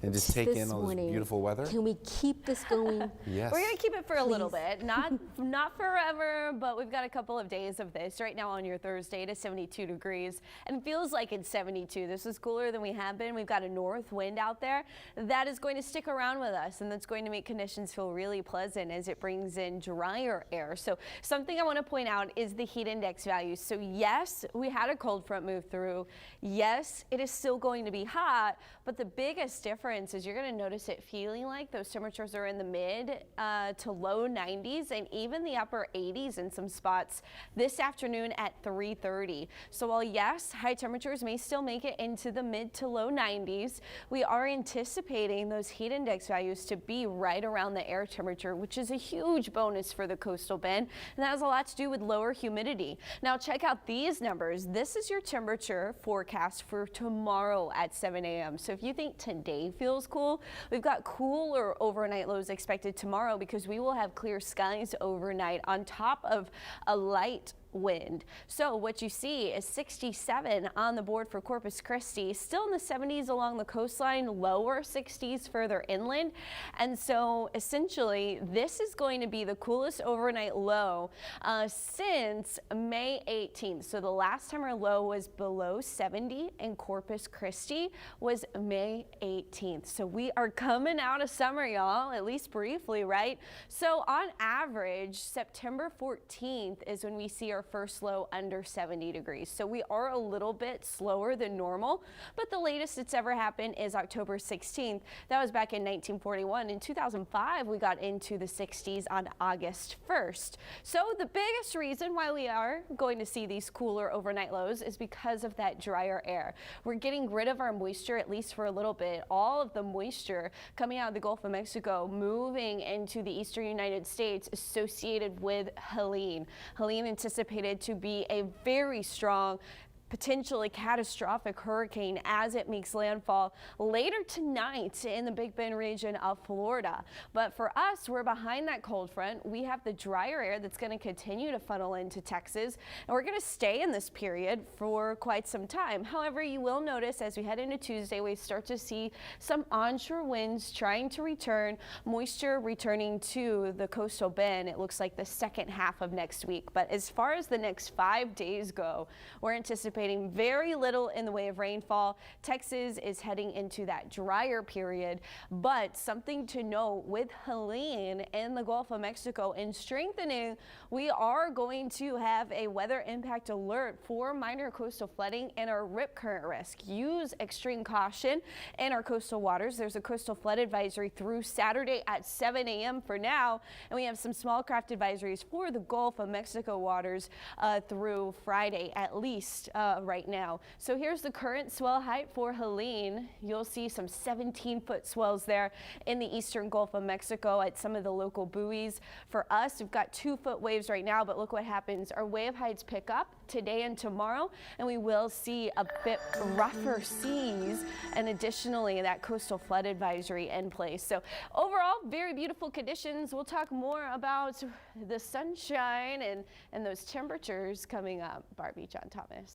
and just take in all this beautiful weather. Can we keep this going? Yes. We're going to keep it for a little bit, not forever, but we've got a couple of days of this. Right now on your Thursday to 72 degrees and feels like it's 72. This is cooler than we have been. We've got a north wind out there that is going to stick around with us, and that's going to make conditions feel really pleasant as it brings in drier air. So something I want to point out is the heat index values. So yes, we had a cold front move through. Yes, it is still going to be hot, but the biggest difference is you're going to notice it feeling like those temperatures are in the mid to low 90s and even the upper 80s in some spots this afternoon at 3:30. So while yes, high temperatures may still make it into the mid to low 90s, we are anticipating those heat index values to be right around the air temperature, which is a huge bonus for the coastal bend, and that has a lot to do with lower humidity. Now check out these numbers. This is your temperature forecast for tomorrow at 7 a.m. So if you think today feels cool, we've got cooler overnight lows expected tomorrow because we will have clear skies overnight on top of a light wind. So what you see is 67 on the board for Corpus Christi, still in the 70s along the coastline, lower 60s further inland. And so essentially this is going to be the coolest overnight low since May 18th. So the last time our low was below 70 in Corpus Christi was May 18th. So we are coming out of summer, y'all, at least briefly, right? So on average, September 14th is when we see our first low under 70 degrees. So we are a little bit slower than normal, but the latest it's ever happened is October 16th. That was back in 1941. In 2005, we got into the 60s on August 1st. So the biggest reason why we are going to see these cooler overnight lows is because of that drier air. We're getting rid of our moisture, at least for a little bit. All of the moisture coming out of the Gulf of Mexico, moving into the eastern United States associated with Helene. Helene anticipated to be a very strong, potentially catastrophic hurricane as it makes landfall later tonight in the Big Bend region of Florida. But for us, we're behind that cold front. We have the drier air that's going to continue to funnel into Texas, and we're going to stay in this period for quite some time. However, you will notice as we head into Tuesday, we start to see some onshore winds trying to return, moisture returning to the coastal bend. It looks like the second half of next week. But as far as the next 5 days go, we're anticipating very little in the way of rainfall. Texas is heading into that drier period, but something to note with Helene in the Gulf of Mexico and strengthening, we are going to have a weather impact alert for minor coastal flooding and our rip current risk. Use extreme caution in our coastal waters. There's a coastal flood advisory through Saturday at 7 a.m. for now, and we have some small craft advisories for the Gulf of Mexico waters through Friday at least. Right now. So here's the current swell height for Helene. You'll see some 17-foot swells there in the eastern Gulf of Mexico at some of the local buoys. For us, we've got 2-foot waves right now, but look what happens. Our wave heights pick up today and tomorrow, and we will see a bit rougher seas and additionally that coastal flood advisory in place. So overall, very beautiful conditions. We'll talk more about the sunshine and those temperatures coming up. Barbie, John Thomas.